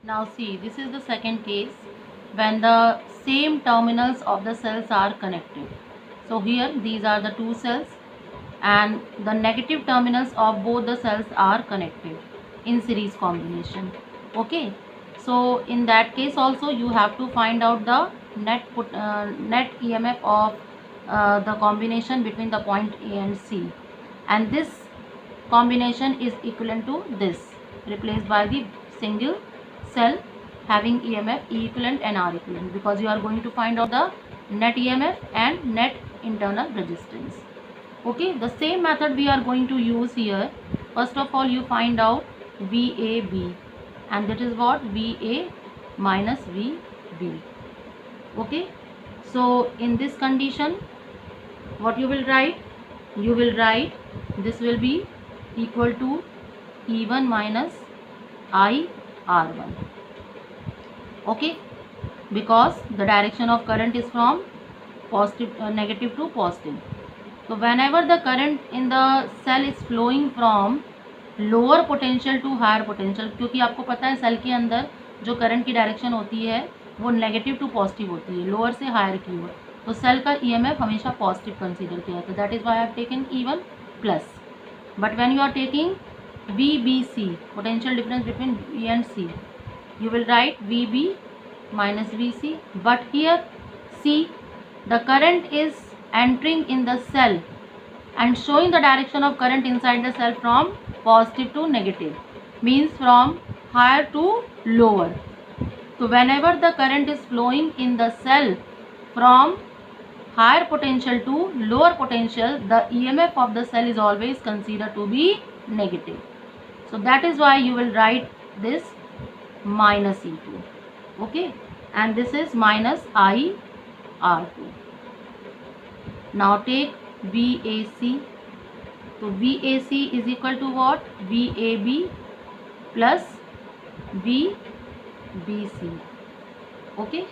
Now see, this is the second case when the same terminals of the cells are connected. So here these are the two cells and the negative terminals of both the cells are connected in series combination. Okay, so in that case also you have to find out the net EMF of the combination between the point A and C, and this combination is equivalent to this, replaced by the single cell having EMF E equivalent and R equivalent, because you are going to find out the net EMF and net internal resistance. Okay, the same method we are going to use here. First of all, you find out VAB, and that is what? VA minus VB. Okay, so in this condition, what you will write? You will write this will be equal to E1 minus IR1. Okay, because the direction of current is from positive negative to positive. So whenever the current in the cell is flowing from lower potential to higher potential, क्योंकि आपको पता है cell के अंदर जो current की direction होती है वो नेगेटिव टू पॉजिटिव होती है, लोअर से हायर की ओर, तो सेल का ईएमएफ हमेशा पॉजिटिव कंसीडर किया जाता है. That is why I have taken E1 plus. But when you are taking VBC, potential difference between B and C, you will write VB minus VC. But here see, the current is entering in the cell and showing the direction of current inside the cell from positive to negative, means from higher to lower. So whenever the current is flowing in the cell from higher potential to lower potential, the EMF of the cell is always considered to be negative. So that is why you will write this minus E2. Okay, and this is minus IR2. Now take VAC. So VAC is equal to what? VAB plus VBC. Okay,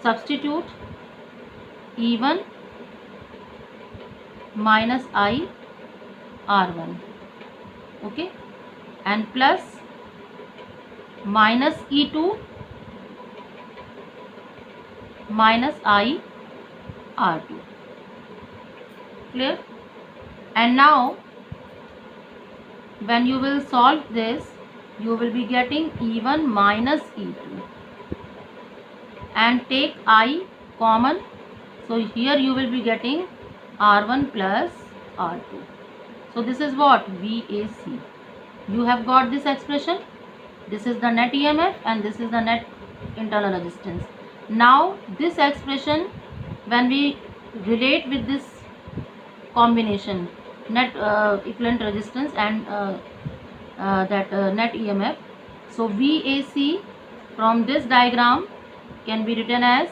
substitute E1 minus IR1. Okay, and plus minus E2 minus IR2. Clear? And now when you will solve this, you will be getting E1 minus E2 and take I common. So here you will be getting R1 plus R2. So this is what? VAC. You have got this expression. This is the net EMF and this is the net internal resistance. Now this expression, when we relate with this combination, net equivalent resistance and net EMF, so VAC from this diagram can be written as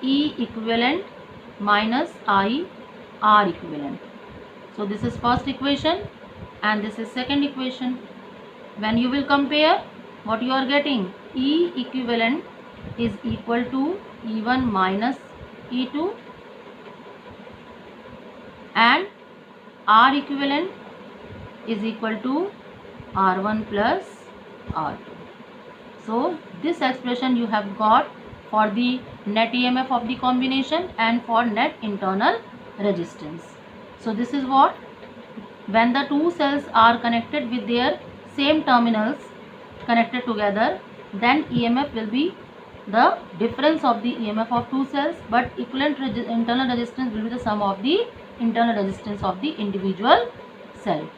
E equivalent minus I R equivalent. So this is first equation and this is second equation. When you will compare, what you are getting? E equivalent is equal to E1 minus E2 and R equivalent is equal to R1 plus R2. So this expression you have got for the net EMF of the combination and for net internal resistance. So this is what? When the two cells are connected with their same terminals connected together, then EMF will be the difference of the EMF of two cells, but equivalent internal resistance will be the sum of the internal resistance of the individual cell.